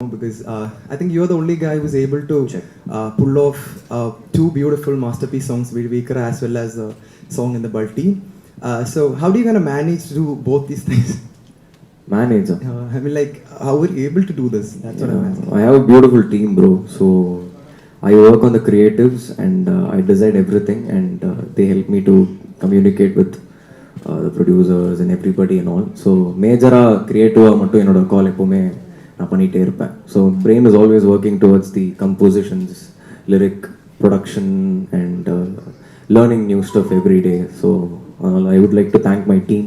because I think you're the only guy who's able to pull off two beautiful masterpiece songs, Vidvikara as well as a song in the Balti. So how do you kind of manage to do both these things? Manage? I mean, like, how were you able to do this? That's what I'm asking. I have a beautiful team, bro. So I work on the creatives and I design everything, and they help me to communicate with the producers and everybody and all. So major creative மட்டும் என்னோட கால் எப்பவுமே நான் பண்ணிட்டே இருப்பேன். So brain is always working towards the compositions, lyric, production and learning new stuff every day. So I would like to thank my team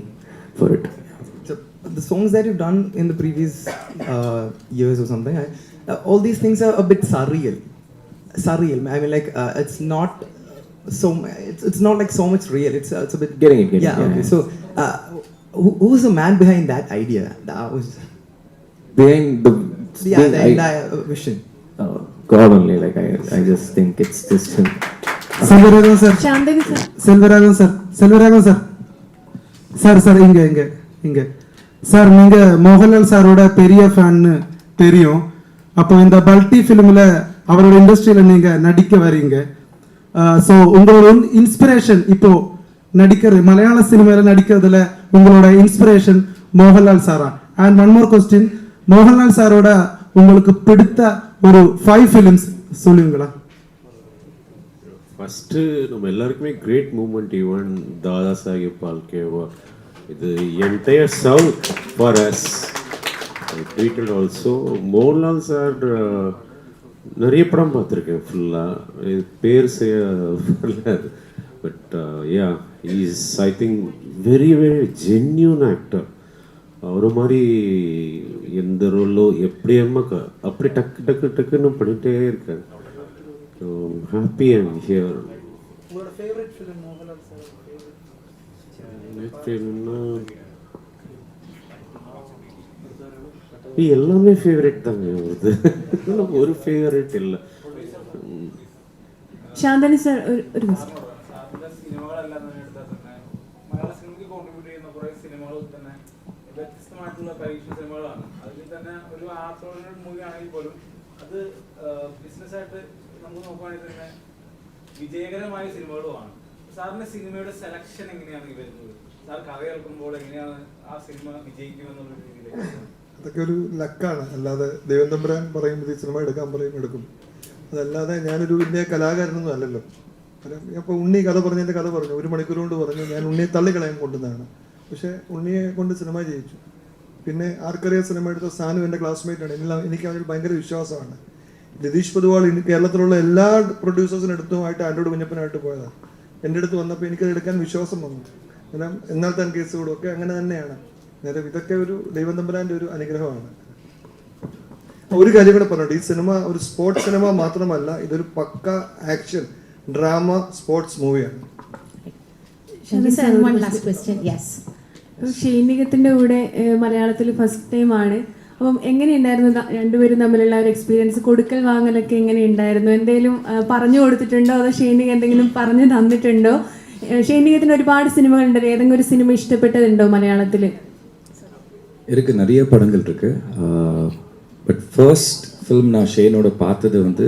for it. So the songs that you've done in the previous years or something, all these things are a bit surreal. I mean, like, it's not so. It's not like so much real. It's a bit Getting it. Yeah. Okay. So, who's the man behind that idea? That was Behind the entire vision. God only. Like I just think it's just him. Selvaraghavan sir, Santhani sir, Selvaraghavan sir, Selvaraghavan sir, sir sir இங்க sir, நீங்க மோகன்லால் சாரோட பெரிய ஃபேன்னு தெரியும். அப்போ இந்த பல்டி ஃபிலிமில் அவரோட இண்டஸ்ட்ரியில் நீங்க நடிக்க வரீங்க. ஸோ உங்களோட இன்ஸ்பிரேஷன் இப்போ மலையாள சினிமாவில் நடிக்கிறதுல உங்களோட இன்ஸ்பிரேஷன் மோகன்லால் சாரா? And one more question, Mohanlal சாரோட உங்களுக்கு பிடித்த ஒரு 5 ஃபிலிம்ஸ் சொல்லுவீங்களா? ஃபஸ்ட்டு நம்ம எல்லாருக்குமே கிரேட் மூமெண்ட் ஈவன் தாதா சாஹிப் பால்கேவா, இது entire sound for us tweeted also. Mohanlal sir நிறைய படம் பார்த்துருக்கேன் ஃபுல்லாக, இது பேர் செய்ய but yeah is I think very very genuine actor. அவரை மாதிரி எந்த ரோலோ எப்படியம்மா அப்படி டக்குன்னு பண்ணிகிட்டே இருக்கேன். Happy and here. உங்களோட ஃபேவரட் ஃபிலிம் மோகன்லால் சார்? எல்லாமே ஃபேவரட் தாங்க, ஒரு ஃபேவரட் இல்லை. சாந்தனி சார் ഒരു ക്വസ്റ്റ്യൻ. സിനിമകളെല്ലാം തന്നെ എടുത്താൽ തന്നെ മലയാള സിനിമയ്ക്ക് കോൺട്രിബ്യൂട്ട് ചെയ്യുന്ന കുറേ സിനിമകൾ തന്നെ വ്യത്യസ്തമായിട്ടുള്ള പരീക്ഷ സിനിമകളാണ്. അതിൽ തന്നെ ഒരു ആർട്ട് ഓറിയന്റഡ് മൂവി ആണെങ്കിൽ പോലും അത് ബിസിനസ്സായിട്ട് നമുക്ക് നോക്കുകയാണെങ്കിൽ തന്നെ വിജയകരമായ സിനിമകളുമാണ്. സാറിന്റെ സിനിമയുടെ സെലക്ഷൻ എങ്ങനെയാണ് വരുന്നത്? സാർ കഥ കേൾക്കുമ്പോൾ എങ്ങനെയാണ് ആ സിനിമ വിജയിക്കുമെന്നുള്ള രീതിയിലേക്ക്? അതൊക്കെ ഒരു ലക്കാണ്, അല്ലാതെ ദൈവം തമ്പുരാൻ പറയുമ്പോൾ ഈ സിനിമ എടുക്കും. അതല്ലാതെ ഞാനൊരു വലിയ കലാകാരനൊന്നും അല്ലല്ലോ. അപ്പോൾ ഉണ്ണി കഥ പറഞ്ഞതിൻ്റെ കഥ പറഞ്ഞു, 1 മണിക്കൂർ കൊണ്ട് പറഞ്ഞു. ഞാൻ ഉണ്ണിയെ തള്ളിക്കളയാൻ കൊണ്ടുവന്നതാണ്. പക്ഷേ ഉണ്ണിയെ കൊണ്ട് സിനിമ ജയിച്ചു. പിന്നെ ആർക്കറിയാം സിനിമ എടുത്ത സാനു എൻ്റെ ക്ലാസ്മേറ്റാണ്. എനിക്ക് അവനിൽ ഭയങ്കര വിശ്വാസമാണ്. രതീഷ് പൊതുവാൾ കേരളത്തിലുള്ള എല്ലാ പ്രൊഡ്യൂസേഴ്സിനും എടുത്തുമായിട്ട് ആൻഡ്രോഡ് കുഞ്ഞപ്പനായിട്ട് പോയതാണ്. എൻ്റെ അടുത്ത് വന്നപ്പോൾ എനിക്കത് എടുക്കാൻ വിശ്വാസം വന്നു. കാരണം എന്നാൽ താൻ കേസുകളും ഒക്കെ അങ്ങനെ തന്നെയാണ്. നേരം ഇതൊക്കെ ഒരു ദൈവം തമ്പുരാൻ്റെ ഒരു അനുഗ്രഹമാണ്. ഒരു കാര്യം കൂടെ പറഞ്ഞോട്ടെ, ഈ സിനിമ ഒരു സ്പോർട്സ് സിനിമ മാത്രമല്ല, ഇതൊരു പക്ക ആക്ഷൻ ഡ്രാമ സ്പോർട്സ് മൂവിയാണ്. ഷൈനികത്തിന്റെ കൂടെ മലയാളത്തിൽ ഫസ്റ്റ് ടൈം ആണ്. അപ്പം എങ്ങനെയുണ്ടായിരുന്നു രണ്ടുപേരും തമ്മിലുള്ള ഒരു എക്സ്പീരിയൻസ്? കൊടുക്കൽ വാങ്ങലൊക്കെ എങ്ങനെയുണ്ടായിരുന്നു? എന്തെങ്കിലും പറഞ്ഞു കൊടുത്തിട്ടുണ്ടോ, അതോ ഷൈനിക എന്തെങ്കിലും പറഞ്ഞു തന്നിട്ടുണ്ടോ? ஷைனிகத்தின் ഒരുപാട് സിനിമകളുണ്ട്, ഏതെങ്കിലും ഒരു സിനിമ ഇഷ്ടപ്പെട്ടതുണ്ടോ മലയാളത്തിൽ? இருக்கு, நிறைய படங்கள் இருக்கு. பட் ஃபர்ஸ்ட் ஃபிலிம் நான் ஷேனோட பார்த்தது வந்து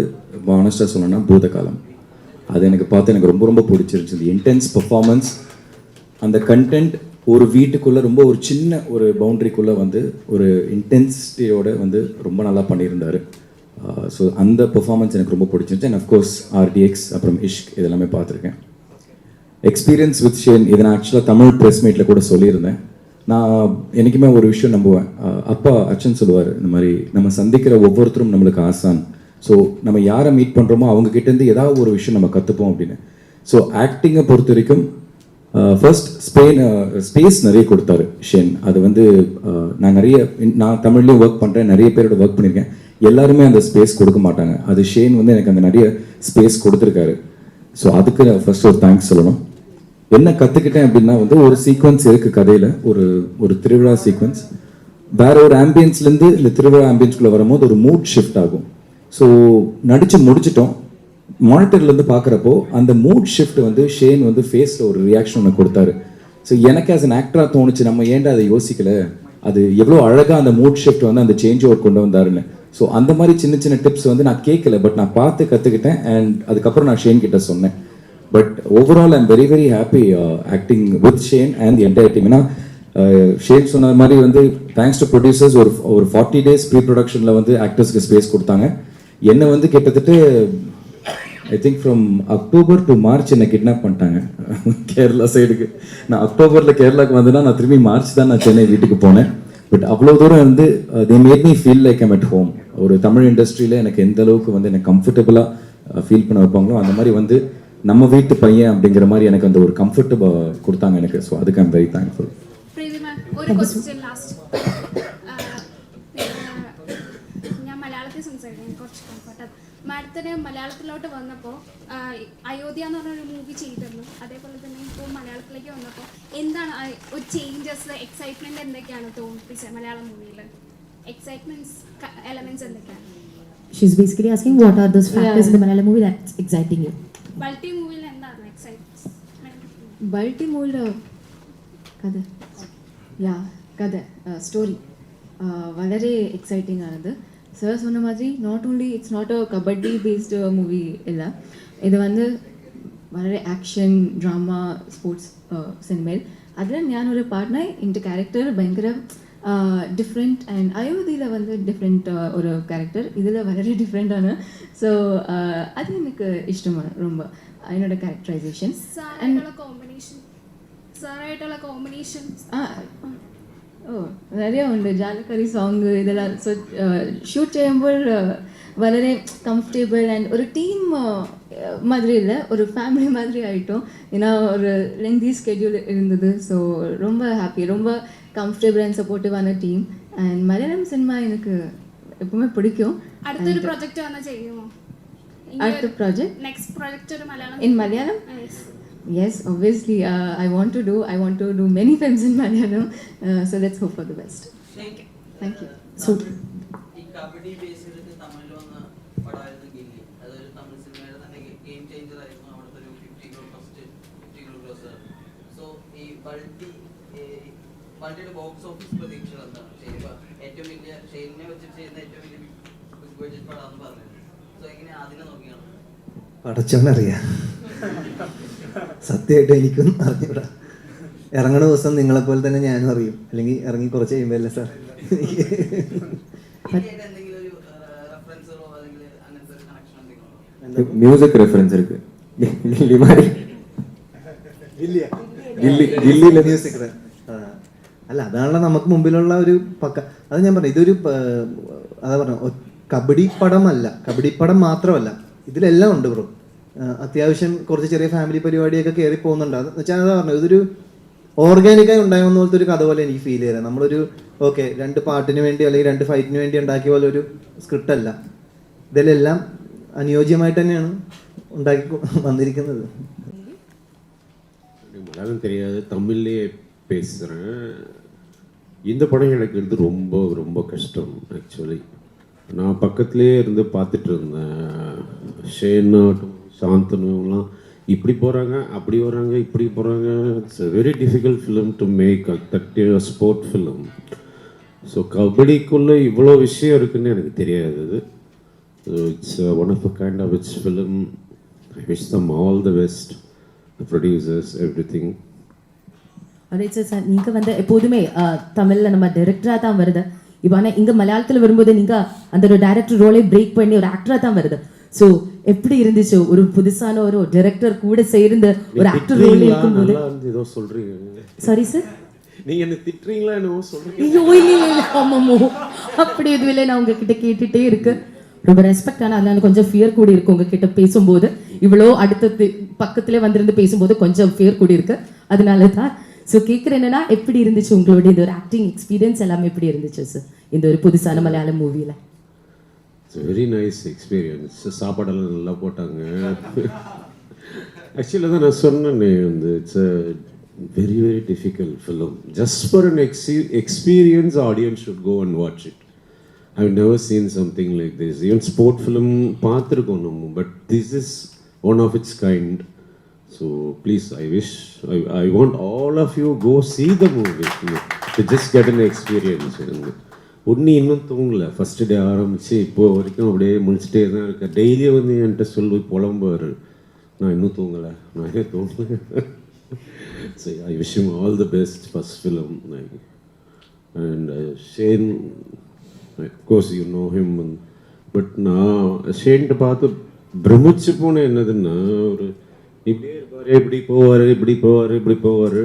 ஆனஸ்டாக சொல்லணும்னா பூதகாலம். அது எனக்கு எனக்கு ரொம்ப பிடிச்சிருந்துச்சு. இந்த இன்டென்ஸ் பர்ஃபார்மன்ஸ், அந்த கண்டென்ட் ஒரு வீட்டுக்குள்ளே ரொம்ப ஒரு சின்ன ஒரு பவுண்ட்ரிக்குள்ளே வந்து ஒரு இன்டென்சிட்டியோட வந்து ரொம்ப நல்லா பண்ணியிருந்தார். ஸோ அந்த பெர்ஃபார்மன்ஸ் எனக்கு ரொம்ப பிடிச்சிருந்துச்சு. அண்ட் அஃப்கோர்ஸ் ஆர்டிஎக்ஸ், அப்புறம் இஷ்க், இதெல்லாமே பார்த்துருக்கேன். எக்ஸ்பீரியன்ஸ் வித் ஷேன் இதை நான் ஆக்சுவலாக தமிழ் ப்ரெஸ் மீட்டில் கூட சொல்லியிருந்தேன். நான் என்றைக்குமே ஒரு விஷயம் நம்புவேன். அப்பா அச்சன் சொல்லுவார், இந்த மாதிரி நம்ம சந்திக்கிற ஒவ்வொருத்தரும் நம்மளுக்கு ஆசான். ஸோ நம்ம யாரை மீட் பண்ணுறோமோ அவங்ககிட்டேருந்து ஏதாவது ஒரு விஷயம் நம்ம கற்றுப்போம் அப்படின்னு. ஸோ ஆக்டிங்கை பொறுத்த வரைக்கும் ஃபர்ஸ்ட் ஸ்பேஸ் நிறைய கொடுத்தாரு ஷேன். அது வந்து நான் தமிழ்லேயும் ஒர்க் பண்ணுறேன், நிறைய பேரோட ஒர்க் பண்ணியிருக்கேன். எல்லாருமே அந்த ஸ்பேஸ் கொடுக்க மாட்டாங்க. அது ஷேன் வந்து எனக்கு அந்த நிறைய ஸ்பேஸ் கொடுத்துருக்காரு. ஸோ அதுக்கு ஃபர்ஸ்ட் ஒரு தேங்க்ஸ் சொல்லணும். என்ன கற்றுக்கிட்டேன் அப்படின்னா வந்து ஒரு சீக்வன்ஸ் இருக்குது கதையில், ஒரு திருவிழா சீக்வன்ஸ். வேற ஒரு ஆம்பியன்ஸ்லேருந்து இந்த திருவிழா ஆம்பியன்ஸ்குள்ளே வரும்போது ஒரு மூட் ஷிஃப்ட் ஆகும். ஸோ நடித்து முடிச்சிட்டோம், மானிட்டர்லேருந்து பார்க்குறப்போ அந்த மூட் ஷிஃப்ட் வந்து ஷேன் வந்து ஃபேஸில் ஒரு ரியாக்ஷன் ஒன்று கொடுத்தாரு. ஸோ எனக்கு ஆஸ் அன் ஆக்டராக தோணுச்சு, நம்ம ஏன்டா அதை யோசிக்கலை, அது எவ்வளோ அழகாக அந்த மூட் ஷிஃப்ட் வந்து அந்த சேஞ்ச் ஓவர் கொண்டு வந்தாருன்னு. ஸோ அந்த மாதிரி சின்ன சின்ன டிப்ஸ் வந்து நான் கேட்கல, பட் நான் பார்த்து கற்றுக்கிட்டேன். அண்ட் அதுக்கப்புறம் நான் ஷேன் கிட்ட சொன்னேன். But overall I'm very very happy acting with Shane and the entire team. ஏன்னா ஷேன் சொன்ன மாதிரி வந்து தேங்க்ஸ் டு ப்ரொடியூசர்ஸ் ஒரு 40 days ப்ரீ ப்ரொடக்ஷனில் வந்து ஆக்டர்ஸ்க்கு ஸ்பேஸ் கொடுத்தாங்க. என்னை வந்து கிட்டத்தட்ட I think from October to March என்னை கிட்னாப் பண்ணிட்டாங்க கேரளா சைடுக்கு. நான் அக்டோபரில் கேரளாவுக்கு வந்தேன்னா நான் திரும்பி மார்ச் தான் நான் சென்னை வீட்டுக்கு போனேன். பட் அவ்வளோ தூரம் வந்து they made me feel like I'm at home. ஒரு தமிழ் இண்டஸ்ட்ரியில் எனக்கு எந்த அளவுக்கு வந்து எனக்கு கம்ஃபர்டபுளாக ஃபீல் பண்ண வைப்பாங்களோ அந்த மாதிரி வந்து நம்ம வீட்டு பையன் அப்படிங்கிற மாதிரி எனக்கு அந்த ஒரு கம்ஃபர்ட் கொடுத்தாங்க எனக்கு. ஸோ அதுக்கு ஐம் வெரி தேங்க்ஃபுல். ഒരു ക്വസ്റ്റ്യൻ ലാസ്റ്റ്. ഞാൻ മലയാളത്തിൽ സംസാരിക്കാൻ കുറച്ച് കംഫർട്ട്. മാഡത്തിന് മലയാളത്തിലോട്ട് വന്നപ്പോൾ അയോധ്യ എന്ന് പറഞ്ഞൊരു മൂവി ചെയ്തിരുന്നു. അതേപോലെ തന്നെ ഇപ്പോൾ മലയാളത്തിലേക്ക് വന്നപ്പോൾ എന്താണ് ഒരു ചേഞ്ചസ്, എക്സൈറ്റ്മെന്റ് എന്തൊക്കെയാണ് തോന്നിപ്പിച്ചത് മലയാളം മൂവിയിൽ? എക്സൈറ്റ്മെന്റ്സ് എലമെന്റ്സ് എന്തൊക്കെയാണ്? She's basically asking what are those factors in the Malayalam movie that's exciting you? Balti മൂവിയിൽ എന്താണ് എക്സൈറ്റ്മെന്റ്? ബൾട്ടി മൂവിയുടെ കഥ, കഥ സ്റ്റോറി വളരെ എക്സൈറ്റിംഗ് ആണത്. സാർ சொன்ன மாதிரி not only it's not a kabaddi based movie ഇല്ല, ഇത് വന്ന് വളരെ ആക്ഷൻ ഡ്രാമ സ്പോർട്സ് സിനിമയിൽ. അതിൽ ഞാനൊരു പാർട്ട്ണർ, എൻ്റെ ക്യാരക്ടർ ഭയങ്കര ഡിഫറെൻറ്റ്. ആൻഡ് അയോധ്യയിൽ വന്ന് ഡിഫറെൻറ്റ് ഒരു ക്യാരക്ടർ, ഇതിൽ വളരെ ഡിഫറെൻ്റ് ആണ്. സോ അത് എനിക്ക് ഇഷ്ടമാണ് ரொம்ப അതിനോட ക്യാരക്ടറൈസേഷൻ. സാറായിട്ടുള്ള കോമ്പിനേഷൻ நிறைய ഉണ്ട്. ജാലക്കറി സോങ് ഇതെല്ലാം ഷൂട്ട് ചെയ്യുമ്പോൾ വളരെ கம்ஃபர்டபுள் அண்ட் ஒரு டீம் மாதிரி இல்லை, ஒரு ஃபேமிலி மாதிரி ஆகிட்டோம். ஏன்னா ஒரு லென்தி ஸ்கெட்யூல் இருந்தது. ஸோ ரொம்ப ஹாப்பி, ரொம்ப கம்ஃபர்டபுள் அண்ட் சப்போர்ட்டிவான டீம். அண்ட் மலையாளம் சினிமா எனக்கு எப்பவுமே பிடிக்கும். അടുത്തൊരു പ്രൊജക്റ്റ് വന്നാൽ ചെയ്യുമോ? അടുത്ത പ്രോജക്റ്റ് നെക്സ്റ്റ് പ്രൊജക്റ്റ് ഒരു Malayalam in Malayalam? Yes, obviously. I want to do many films in Malayalam. So let's hope for the best. Thank you. So ഈ കബഡി ബേസ് ചെയ്തിട്ട് തമിഴിൽ വന്ന പടമായിരുന്നു ഗില്ലി. അതൊരു തമിഴ് സിനിമയുടെ തന്നെ ഗെയിം ചേഞ്ചർ ആയിരുന്നു. അവിടുത്തെ ഒരു 50 crore ക്രോസ്. സോ ഈ ബൾട്ടിയുടെ ബോക്സ് ഓഫീസ് പ്രതീക്ഷകൾ എന്താണ്? ഏറ്റവും വലിയ ഷെയിലിനെ വെച്ചിട്ട് ചെയ്യുന്ന ഏറ്റവും വലിയ ബിഗ് ബഡ്ജറ്റ് പടമാണെന്ന് പറഞ്ഞത്. സോ എങ്ങനെയാണ് അതിനെ നോക്കിയാണ്? പടച്ചോനറിയാം, സത്യമായിട്ട് എനിക്കും അറിഞ്ഞൂടാ. ഇറങ്ങണ ദിവസം നിങ്ങളെപ്പോലെ തന്നെ ഞാനും അറിയും, അല്ലെങ്കിൽ ഇറങ്ങി കുറച്ച് കഴിയുമ്പോൾ അല്ലേ സാർ. மியூசிக் ரெஃபரன்ஸ் இருக்கு கில்லி மாதிரி. ഗില്ലിയിലെ മ്യൂസിക് അല്ല, അതാണല്ലോ നമുക്ക് മുമ്പിലുള്ള ഒരു പക്ക. അത് ഞാൻ പറഞ്ഞു, ഇതൊരു അതാ പറഞ്ഞു, കബഡി പടമല്ല, കബഡി പടം മാത്രമല്ല, ഇതിലെല്ലാം ഉണ്ട് ബ്രോ. അത്യാവശ്യം കുറച്ച് ചെറിയ ഫാമിലി പരിപാടിയൊക്കെ കയറി പോകുന്നുണ്ട്. അതെന്ന് വെച്ചാൽ അതാ പറഞ്ഞു, ഇതൊരു ഓർഗാനിക്കായി ഉണ്ടാകുന്ന പോലത്തെ ഒരു കഥ പോലെ എനിക്ക് ഫീൽ ചെയ്തത്. നമ്മളൊരു ഓക്കെ 2 പാട്ടിന് വേണ്ടി അല്ലെങ്കിൽ 2 ഫൈറ്റിന് വേണ്ടി ഉണ്ടാക്കിയ പോലെ ഒരു സ്ക്രിപ്റ്റ് അല്ല. ഇതിലെല്ലാം അനുയോജ്യമായിട്ട് തന്നെയാണ് ഉണ്ടാക്കി വന്നിരിക്കുന്നത്. மலையாளம் தெரியாது, தமிழ்லேயே பேசுகிறேன். இந்த படம் எனக்கு வந்து ரொம்ப ரொம்ப கஷ்டம் ஆக்சுவலி. நான் பக்கத்துலேயே இருந்து பார்த்துட்டு இருந்தேன். ஷேனாட்டும் சாந்தனுலாம் இப்படி போகிறாங்க, அப்படி வராங்க, இப்படி போகிறாங்க. It's a very difficult film to make a sport film. So கபடிக்குள்ளே இவ்வளோ விஷயம் இருக்குதுன்னு எனக்கு தெரியாது. It's one of a kind of it's film. I wish them all the best, the producers, everything. alright sir, நீங்க வந்து எப்போதுமே தமிழ்ல நம்ம டைரக்டரா தான் வருது. இப்போ ஆனால் இங்கே மலையாளத்தில் வரும்போது நீங்கள் அந்த ஒரு டைரக்டர் ரோலை பிரேக் பண்ணி ஒரு ஆக்டராக தான் வருது. ஸோ எப்படி இருந்துச்சு ஒரு புதுசான ஒரு டைரக்டர் கூட சேர்ந்து ஒரு ஆக்டர் ரோல் இருக்கும்போது? ஏதோ சொல்றீங்க. சாரி சார், நீங்க என்ன திட்டுறீங்களா என்னவோ சொல்றீங்க? ஐயோ இல்லை ஆமாமோ, அப்படி எதுவும் இல்லை. நான் உங்ககிட்ட கேட்டுகிட்டே இருக்கு, ரொம்ப ரெஸ்பெக்ட். ஆனால் அதில் கொஞ்சம் ஃபியர் கூடி இருக்கு உங்ககிட்ட பேசும்போது. இவ்வளோ அடுத்த பக்கத்திலே வந்திருந்து பேசும்போது கொஞ்சம் ஃபியர் கூடி இருக்கு, அதனால தான். ஸோ கேட்குறேன் என்னன்னா, எப்படி இருந்துச்சு உங்களோட இந்த ஒரு ஆக்டிங் எக்ஸ்பீரியன்ஸ் எல்லாமே எப்படி இருந்துச்சு சார் இந்த ஒரு புதுசான மலையாளம் மூவியில்? It's very nice experience. சாப்பாடெல்லாம் நல்லா போட்டாங்க. ஆக்சுவலி தான் நான் சொன்னேன்னே வந்து it's a very very difficult film. Just for an experience audience should go and watch it. I have never seen something like this. Even sport film பார்த்துருக்கோம் நம்ம, but this is one of its kind. So please, I want all of you go see the movie to just get an experience. உன்னி இன்னும் தூங்கலை. First day ஆரம்பித்து இப்போ வரைக்கும் அப்படியே முடிச்சுட்டே தான் இருக்கேன். டெய்லியும் வந்து என்கிட்ட சொல்லி புலம்புவார், நான் இன்னும் தூங்கலை, நான் ஏன் தூங்கலை. So I wish him all the best first film. And Shane, of course you know him. But நான் ஷேன்ட்டு பார்த்து பிரமிச்சு போனேன். என்னதுன்னா, ஒரு இப்படியே இருப்பார், இப்படி போவார், இப்படி போவார், இப்படி போவார்,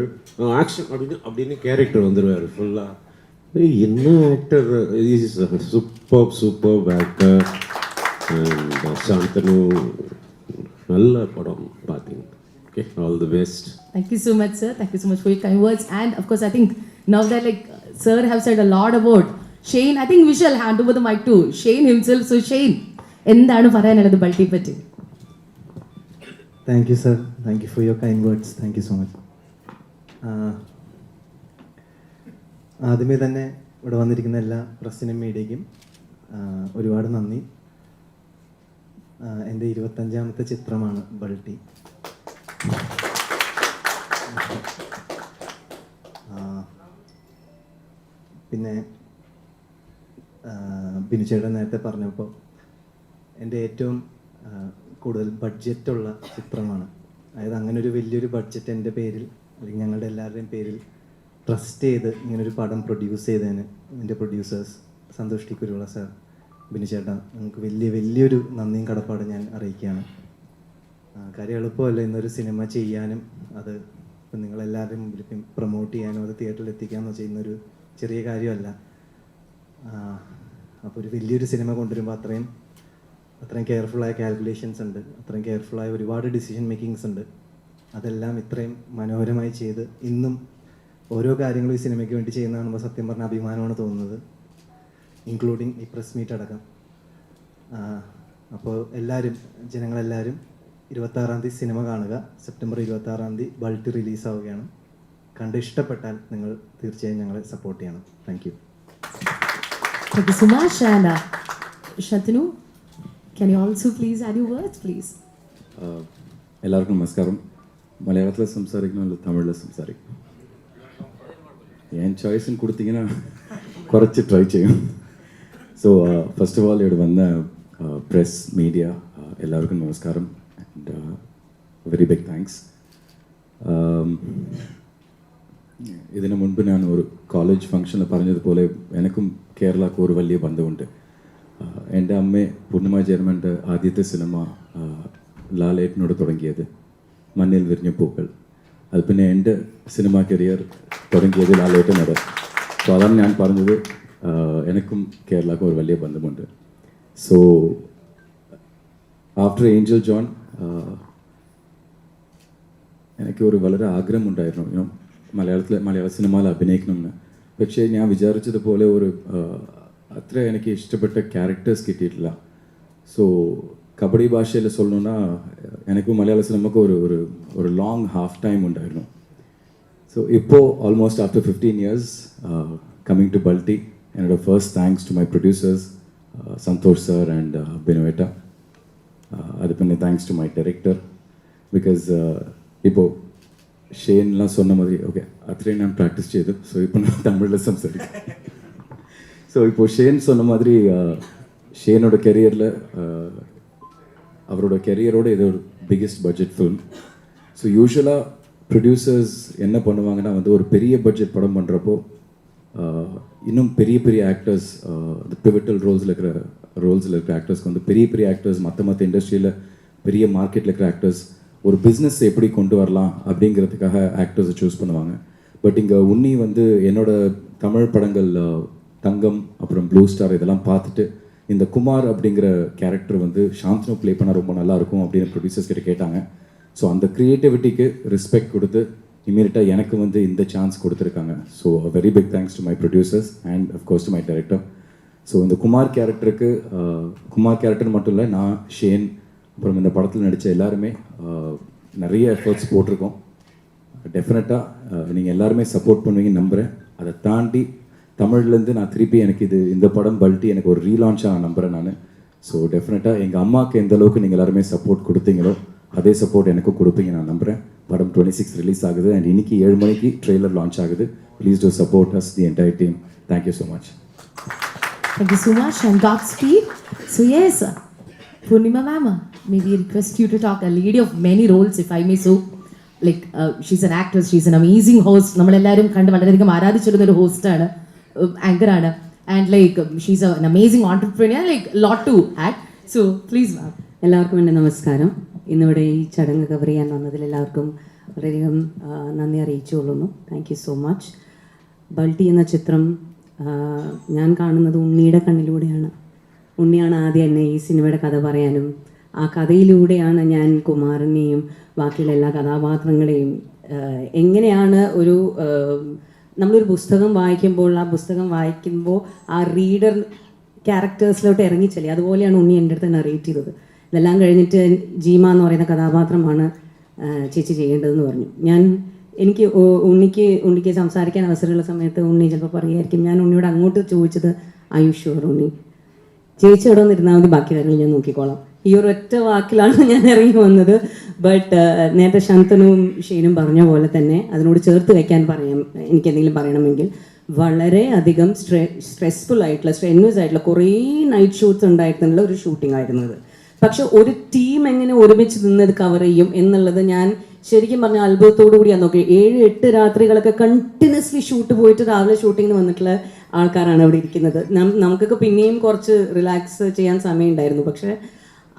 ஆக்ஷன் அப்படின்னு கேரக்டர் வந்துடுவார் ஃபுல்லாக. என்ன actor, super actor. And Shanthanu, நல்ல படம் பார்த்தீங்க. Okay, all the best. Thank you so much, sir. Thank you so much for your kind words. And of course, I think now that like sir have said a lot about Shane, I think we shall hand over the mic to Shane himself. So Shane, എന്താണ് പറയാനുള്ളത് ബൾട്ടിയെ പറ്റി? Thank you sir, thank you for your kind words. Thank you so much. ആദ്യമേ തന്നെ ഇവിടെ വന്നിരിക്കുന്ന എല്ലാ പ്രസ്സിനും മീഡിയയ്ക്കും ഒരുപാട് നന്ദി. എൻ്റെ 25ാമത്തെ ചിത്രമാണ് ബൾട്ടി. പിന്നെ ബിനുചേട്ടൻ നേരത്തെ പറഞ്ഞപ്പോൾ എൻ്റെ ഏറ്റവും കൂടുതൽ ബഡ്ജറ്റുള്ള ചിത്രമാണ്. അതായത് അങ്ങനെ ഒരു വലിയൊരു ബഡ്ജറ്റ് എൻ്റെ പേരിൽ അല്ലെങ്കിൽ ഞങ്ങളുടെ എല്ലാവരുടെയും പേരിൽ ട്രസ്റ്റ് ചെയ്ത് ഇങ്ങനൊരു പടം പ്രൊഡ്യൂസ് ചെയ്തതിന് എൻ്റെ പ്രൊഡ്യൂസേഴ്സ് സന്തോഷ് ടി കുരുവിള സാർ, ബിനുചേട്ടൻ, നമുക്ക് വലിയൊരു നന്ദിയും കടപ്പാടും ഞാൻ അറിയിക്കുകയാണ്. കാര്യം എളുപ്പമല്ല ഇന്നൊരു സിനിമ ചെയ്യാനും അത് ഇപ്പം നിങ്ങളെല്ലാവരുടെയും മുമ്പിൽ ഇപ്പം പ്രൊമോട്ട് ചെയ്യാനും അത് തിയേറ്ററിൽ എത്തിക്കാമെന്ന് ചെയ്യുന്നൊരു ചെറിയ കാര്യമല്ല. അപ്പോൾ ഒരു വലിയൊരു സിനിമ കൊണ്ടുവരുമ്പോൾ അത്രയും കെയർഫുള്ളായ കാൽക്കുലേഷൻസ് ഉണ്ട്, അത്രയും കെയർഫുള്ളായ ഒരുപാട് ഡിസിഷൻ മേക്കിങ്സ് ഉണ്ട്. അതെല്ലാം ഇത്രയും മനോഹരമായി ചെയ്ത് ഇന്നും ഓരോ കാര്യങ്ങളും ഈ സിനിമയ്ക്ക് വേണ്ടി ചെയ്യുന്ന കാണുമ്പോൾ സത്യം പറഞ്ഞ അഭിമാനമാണ് തോന്നുന്നത്, ഇൻക്ലൂഡിങ് ഈ പ്രസ് മീറ്റ് അടക്കം. അപ്പോൾ എല്ലാവരും, ജനങ്ങളെല്ലാവരും 26-ാം തീയതി സിനിമ കാണുക. സെപ്റ്റംബർ 26-ാം തീയതി ബൾട്ടി റിലീസാവുകയാണ്. കണ്ട് ഇഷ്ടപ്പെട്ടാൽ നിങ്ങൾ തീർച്ചയായും ഞങ്ങളെ സപ്പോർട്ട് ചെയ്യണം. Thank you. Thank you so much. And Shantanu, can you also please add your words, please? എല്ലാവർക്കും നമസ്കാരം. മലയാളത്തിൽ സംസാരിക്കണം അല്ല തമിഴിൽ സംസാരിക്കും? ഞാൻ ചോയ്സിന് കൊടുത്തിങ്ങനെ കുറച്ച് ട്രൈ ചെയ്യും. സോ ഫസ്റ്റ് ഓഫ് ഓൾ ഇവിടെ വന്ന പ്രസ് മീഡിയ എല്ലാവർക്കും നമസ്കാരം. And very big thanks. ഇതിനു മുൻപ് ഞാൻ ഒരു കോളേജ് ഫംഗ്ഷനിൽ പറഞ്ഞതുപോലെ എനിക്കും കേരളക്ക് ഒരു വലിയ ബന്ധമുണ്ട്. എൻ്റെ അമ്മ പൂർണിമ ജയർമൻ്റെ ആദ്യത്തെ സിനിമ ലാലേട്ടനോട് തുടങ്ങിയത് മണ്ണിൽ വിരിഞ്ഞ പൂക്കൾ. അത് പിന്നെ എൻ്റെ സിനിമ കരിയർ തുടങ്ങിയത് ലാലേട്ടനോട്. സോ അതാണ് ഞാൻ പറഞ്ഞത്, എനിക്കും കേരളക്ക് ഒരു വലിയ ബന്ധമുണ്ട്. സോ ആഫ്റ്റർ ഏഞ്ചൽ ജോൺ എനിക്ക് ഒരു വളരെ ആഗ്രഹമുണ്ടായിരുന്നു മലയാള സിനിമയിൽ അഭിനയിക്കണമെന്ന്. പക്ഷേ ഞാൻ വിചാരിച്ചതുപോലെ ഒരു അത്ര എനിക്ക് ഇഷ്ടപ്പെട്ട ക്യാരക്ടേഴ്സ് കിട്ടിയിട്ടില്ല. സോ കബഡി ഭാഷയിൽ சொல்லணும்னா എനിക്ക് മലയാള സിനിമക്ക് ഒരു ലോങ് ഹാഫ് ടൈം ഉണ്ടായിരുന്നു. സോ ഇപ്പോൾ almost after 15 years coming to Balti, എന്നോട് first thanks to my producers Santhosh sir and ബിനുവേട്ട. അത് പിന്നെ thanks to my director. Because ഇപ്പോൾ ഷെയ്നെല്ലാം சொன்ன மாதிரி ஓகே அത്രയും ഞാൻ പ്രാക്ടീസ് ചെയ്തു. സോ ഇപ്പോൾ ഞാൻ തമിഴിൽ സംസാരിക്കും. ஸோ இப்போது ஷேன் சொன்ன மாதிரி ஷேனோட கெரியரில் அவரோட கெரியரோட இது ஒரு பிக்கெஸ்ட் பட்ஜெட் ஃபிலிம். ஸோ யூஸ்வலாக ப்ரொடியூசர்ஸ் என்ன பண்ணுவாங்கன்னா வந்து ஒரு பெரிய பட்ஜெட் படம் பண்ணுறப்போ இன்னும் பெரிய ஆக்டர்ஸ், இந்த பிவிட்டல் ரோல்ஸில் இருக்கிற ஆக்டர்ஸ்க்கு வந்து பெரிய ஆக்டர்ஸ், மற்ற இண்டஸ்ட்ரியில் பெரிய மார்க்கெட்டில் இருக்கிற ஆக்டர்ஸ் ஒரு பிஸ்னஸ் எப்படி கொண்டு வரலாம் அப்படிங்கிறதுக்காக ஆக்டர்ஸை சூஸ் பண்ணுவாங்க. பட் இங்கே உன்னி வந்து என்னோட தமிழ் படங்கள் தங்கம் அப்புறம் ப்ளூ ஸ்டார் இதெல்லாம் பார்த்துட்டு இந்த குமார் அப்படிங்கிற கேரக்டர் வந்து சாந்தனு ப்ளே பண்ணால் ரொம்ப நல்லாயிருக்கும் அப்படின்னு ப்ரொடியூசர்ஸ் கிட்ட கேட்டாங்க. ஸோ அந்த க்ரியேட்டிவிட்டிக்கு ரெஸ்பெக்ட் கொடுத்து இமீடியட்டாக எனக்கு வந்து இந்த சான்ஸ் கொடுத்துருக்காங்க. So very big thanks to my producers and of course to my director. So இந்த குமார் கேரக்டர் மட்டும் இல்லை, நான் ஷேன் அப்புறம் இந்த படத்தில் நடித்த எல்லாருமே நிறைய எஃபர்ட்ஸ் போட்டிருக்கோம். டெஃபினட்டாக நீங்கள் எல்லாருமே சப்போர்ட் பண்ணுவீங்கன்னு நம்புகிறேன். அதை தாண்டி தமிழ்லேருந்து நான் திருப்பி எனக்கு இந்த படம் பல்ட்டி எனக்கு ஒரு ரீலான்ச்சாக நான் நம்புகிறேன் நான். ஸோ டெஃபினட்டாக எங்கள் அம்மாவுக்கு எந்த அளவுக்கு நீங்கள் எல்லாருமே சப்போர்ட் கொடுத்தீங்களோ அதே சப்போர்ட் எனக்கும் கொடுப்பீங்க நான் நம்புகிறேன். படம் 26 ரிலீஸ் ஆகுது அண்ட் இன்னைக்கு 7 மணிக்கு ட்ரெய்லர் லான்ச் ஆகுது. Please do support as the entire team. Thank you so much. Thank you so much and Godspeed. So yes, Purnima ma'am, may we request you to talk, a lady of many roles, if I may so. Like she's an actress, she's an amazing host. നമ്മളെല്ലാവരും കണ്ട് വളരെയധികം ആരാധിച്ചിരുന്ന ഒരു ഹോസ്റ്റാണ്, ആങ്കറാണ്. And like she's an amazing entrepreneur, like lot to add. So please ma'am. എല്ലാവർക്കും എൻ്റെ നമസ്കാരം. ഇന്നിവിടെ ഈ ചടങ്ങ് കവർ ചെയ്യാൻ വന്നതിൽ എല്ലാവർക്കും വളരെയധികം നന്ദി അറിയിച്ചുകൊള്ളുന്നു. Thank you so much. Balti എന്ന ചിത്രം ഞാൻ കാണുന്നത് ഉണ്ണിയുടെ കണ്ണിലൂടെയാണ്. ഉണ്ണിയാണ് ആദ്യം എന്നെ ഈ സിനിമയുടെ കഥ പറയാനും ആ കഥയിലൂടെയാണ് ഞാൻ കുമാരനെയും ബാക്കിയുള്ള എല്ലാ കഥാപാത്രങ്ങളെയും എങ്ങനെയാണ് ഒരു നമ്മളൊരു പുസ്തകം വായിക്കുമ്പോൾ ആ പുസ്തകം വായിക്കുമ്പോൾ ആ റീഡർ ക്യാരക്ടേഴ്സിലോട്ട് ഇറങ്ങിച്ചല്ലേ, അതുപോലെയാണ് ഉണ്ണി എൻ്റെ അടുത്ത് നറേറ്റ് ചെയ്തത്. ഇതെല്ലാം കഴിഞ്ഞിട്ട് ജീമ എന്ന് പറയുന്ന കഥാപാത്രമാണ് ചേച്ചി ചെയ്യേണ്ടതെന്ന് പറഞ്ഞു. എനിക്ക് ഉണ്ണിക്ക് സംസാരിക്കാൻ അവസരമുള്ള സമയത്ത് ഉണ്ണി ചിലപ്പോൾ പറയുമായിരിക്കും, ഞാൻ ഉണ്ണിയോട് അങ്ങോട്ട് ചോദിച്ചത് ആയുഷുവർ ഉണ്ണി ചേച്ചി അവിടെ വന്നിരുന്നാൽ മതി, ബാക്കി കാര്യങ്ങൾ ഞാൻ നോക്കിക്കോളാം. ഈ ഒരു ഒറ്റ വാക്കിലാണ് ഞാൻ ഇറങ്ങി വന്നത്. ബട്ട് നേരത്തെ ശാന്തനും ഷെയ്നും പറഞ്ഞ പോലെ തന്നെ അതിനോട് ചേർത്ത് വയ്ക്കാൻ എനിക്കെന്തെങ്കിലും പറയണമെങ്കിൽ വളരെ അധികം സ്ട്രെസ്ഫുൾ ആയിട്ടുള്ള സ്ട്രെന്യൂസ് ആയിട്ടുള്ള കുറേ നൈറ്റ് ഷൂട്ട്സ് ഉണ്ടായിട്ടുള്ള ഒരു ഷൂട്ടിംഗ് ആയിരുന്നു ഇത്. പക്ഷെ ഒരു ടീം എങ്ങനെ ഒരുമിച്ച് നിന്നത് കവർ ചെയ്യും എന്നുള്ളത് ഞാൻ ശരിക്കും പറഞ്ഞാൽ അത്ഭുതത്തോടു കൂടിയാണ് നോക്കി. 7-8 രാത്രികളൊക്കെ കണ്ടിന്യൂസ്ലി ഷൂട്ട് പോയിട്ട് രാവിലെ ഷൂട്ടിങ്ങിന് വന്നിട്ടുള്ള ആൾക്കാരാണ് അവിടെ ഇരിക്കുന്നത്. നമുക്കൊക്കെ പിന്നെയും കുറച്ച് റിലാക്സ് ചെയ്യാൻ സമയമുണ്ടായിരുന്നു. പക്ഷെ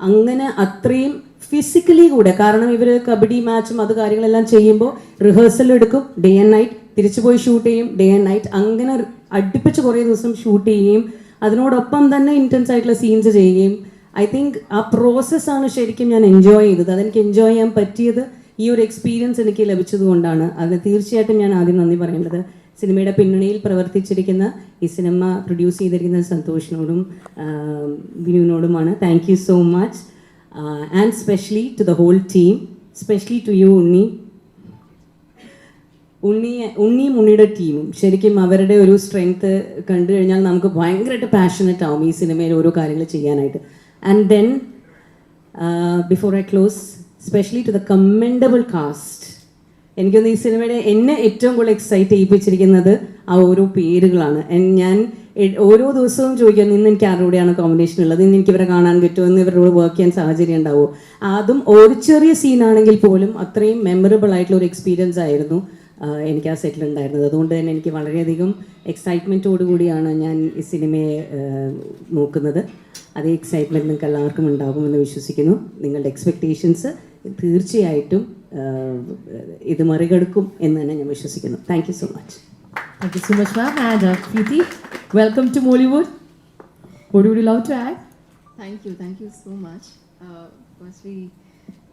അങ്ങനെ അത്രയും ഫിസിക്കലി കൂടെ, കാരണം ഇവർ കബഡി മാച്ചും അത് കാര്യങ്ങളെല്ലാം ചെയ്യുമ്പോൾ റിഹേഴ്സൽ എടുക്കും, ഡേ ആൻഡ് നൈറ്റ്, തിരിച്ചു പോയി ഷൂട്ട് ചെയ്യും, ഡേ ആൻഡ് നൈറ്റ്, അങ്ങനെ അടുപ്പിച്ച് കുറേ ദിവസം ഷൂട്ട് ചെയ്യുകയും അതിനോടൊപ്പം തന്നെ ഇൻറ്റൻസ് ആയിട്ടുള്ള സീൻസ് ചെയ്യുകയും ഐ തിങ്ക് ആ പ്രോസസ്സാണ് ശരിക്കും ഞാൻ എൻജോയ് ചെയ്തത്. അതെനിക്ക് എൻജോയ് ചെയ്യാൻ പറ്റിയത് ഈ ഒരു എക്സ്പീരിയൻസ് എനിക്ക് ലഭിച്ചത് കൊണ്ടാണ്. അതിന് തീർച്ചയായിട്ടും ഞാൻ ആദ്യം നന്ദി പറയേണ്ടത് സിനിമയുടെ പിന്നണിയിൽ പ്രവർത്തിച്ചിരിക്കുന്ന, ഈ സിനിമ പ്രൊഡ്യൂസ് ചെയ്തിരിക്കുന്ന സന്തോഷിനോടും വിനുവിനോടുമാണ്. Thank you so much and specially to the whole team, specially to you ഉണ്ണിയും ഉണ്ണിയുടെ ടീമും. ശരിക്കും അവരുടെ ഒരു സ്ട്രെങ്ത് കണ്ടു കഴിഞ്ഞാൽ നമുക്ക് ഭയങ്കരമായിട്ട് പാഷനറ്റ് ആവും ഈ സിനിമയിൽ ഓരോ കാര്യങ്ങൾ ചെയ്യാനായിട്ട്. And then before I close, specially to the commendable cast. എനിക്കൊന്ന് ഈ സിനിമയുടെ എന്നെ ഏറ്റവും കൂടുതൽ എക്സൈറ്റ് ചെയ്യിപ്പിച്ചിരിക്കുന്നത് ആ ഓരോ പേരുകളാണ്. ഞാൻ ഓരോ ദിവസവും ചോദിക്കാം, ഇന്ന് എനിക്ക് ആരോടെയാണ് കോമ്പിനേഷൻ ഉള്ളത്, ഇന്ന് എനിക്ക് ഇവരെ കാണാൻ പറ്റുമോ, ഇന്ന് ഇവരോട് വർക്ക് ചെയ്യാൻ സാഹചര്യം ഉണ്ടാവുമോ. അതും ഒരു ചെറിയ സീനാണെങ്കിൽ പോലും അത്രയും മെമ്മറബിൾ ആയിട്ടുള്ള ഒരു എക്സ്പീരിയൻസ് ആയിരുന്നു എനിക്ക് ആ സെറ്റിലുണ്ടായിരുന്നത്. അതുകൊണ്ട് തന്നെ എനിക്ക് വളരെയധികം എക്സൈറ്റ്മെൻറ്റോടു കൂടിയാണ് ഞാൻ ഈ സിനിമയെ നോക്കുന്നത്. അതേ എക്സൈറ്റ്മെൻറ്റ് നിങ്ങൾക്ക് എല്ലാവർക്കും ഉണ്ടാകുമെന്ന് വിശ്വസിക്കുന്നു. നിങ്ങളുടെ എക്സ്പെക്റ്റേഷൻസ് തീർച്ചയായിട്ടും ഇത് മറികടക്കും എന്ന് തന്നെ ഞാൻ വിശ്വസിക്കുന്നു. Thank you so much. Thank you so much ma'am. And Preeti, welcome to Mollywood. What would you love to add? Thank you so much. Firstly,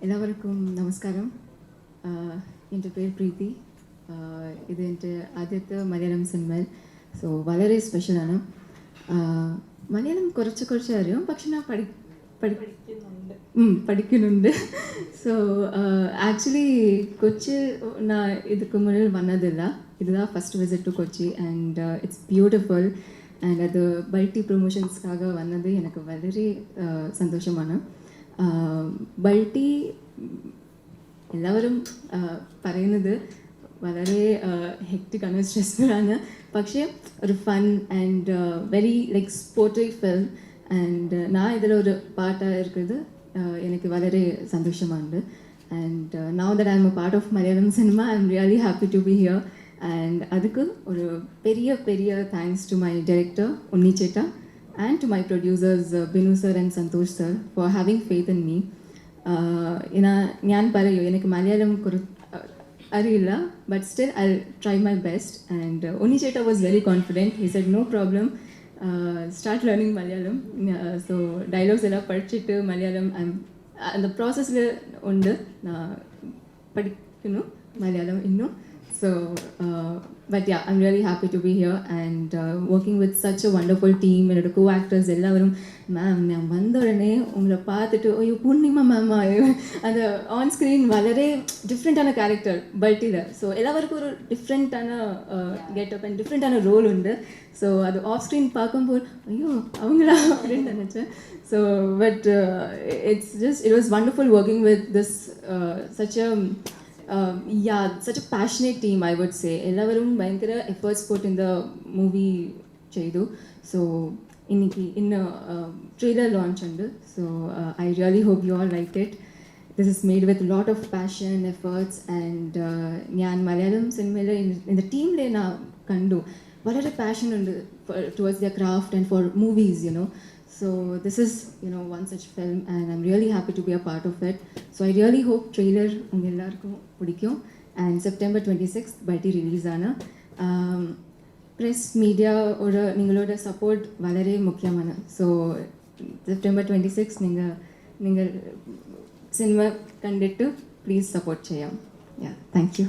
എല്ലാവർക്കും നമസ്കാരം. എൻ്റെ പേര് പ്രീതി. ഇത് എൻ്റെ ആദ്യത്തെ മലയാളം സിനിമ. സോ വളരെ സ്പെഷ്യലാണ്. മലയാളം കുറച്ച് അറിയും, പക്ഷെ ഞാൻ പഠിക്കുന്നുണ്ട്. സോ ആക്ച്വലി കൊച്ചി ഞാൻ ഇതുക്ക് മുന്നിൽ വന്നതില്ല. இதுதான் first visit to Kochi and it's beautiful. And அது பல்டி ப்ரൊമോഷൻസ്ക്കാக വന്നത് എനിക്ക് വളരെ സന്തോഷമാണ്. ബൾട്ടി എല്ലാവരും പറയുന്നത് വളരെ ഹെക്റ്റിക്കാണ്, സ്ട്രെസ്ഫുള്ളാണ്, പക്ഷേ ഒരു fun and very like sportive film. And ഞാൻ ഇതിലൊരു പാട്ടാக இருக்கிறது എനിക്ക് വളരെ സന്തോഷമുണ്ട്. And now that I am a part of Malayalam cinema, I am really happy to be here. And adukku oru periya thanks to my director Unni Chetta and to my producers Binu sir and Santosh sir for having faith in me. ഞാൻ പറയൂ, എനിക്ക് മലയാളം അറിയില്ല, but still I'll try my best. And Unni Chetta was very confident. He said no problem, start learning Malayalam. So dialogues ella padichittu Malayalam and the process la undu na padikunu Malayalam innu. So, but yeah, I'm really happy to be here and working with such a wonderful team. And co-actors, എല്ലാവരും മാം ഞാൻ വന്ന ഉടനെ ഉങ്ങളെ பார்த்துட்டு അയ്യോ പൂർണിമ മാം അത് on screen വളരെ ഡിഫറെൻ്റാണ് character ബൾട്ടിയിൽ. So എല്ലാവർക്കും ഒരു ഡിഫറെൻ്റാണ് ഗെറ്റപ്പ് ആൻഡ് ഡിഫറെൻ്റാണ് റോൾ ഉണ്ട്. സോ അത് ഓഫ് സ്ക്രീൻ பார்க்கும்போது അയ്യോ അവങ്ങളാ அப்படின்னு நினச்சேன். So but it was wonderful working with this such a such a passionate team, I would say. എല്ലാവരും ഭയങ്കര efforts put in the movie ചെയ്തു. So இன்னும் ட்ரெய்லர் லான்ச் உண்டு. So I really hope you all like it. This is made with a lot of passion, efforts, and ഞാൻ മലയാളം സിനിമയിൽ in the team ഞാൻ കണ്ടു വളരെ പാഷൻ ഉണ്ട് towards their craft and for movies, you know. So this is, you know, one such film and I'm really happy to be a part of it. So I really hope trailer உங்க எல்லாருக்கும் பிடிக்கும். And September 26th Balti റിലീസാണ്. Press media നിങ്ങളോட support വളരെ മുഖ്യമാണ്. So September 26 നിങ്ങൾ cinema കണ്ടിട്ട് please support ചെയ്യാം. Thank U.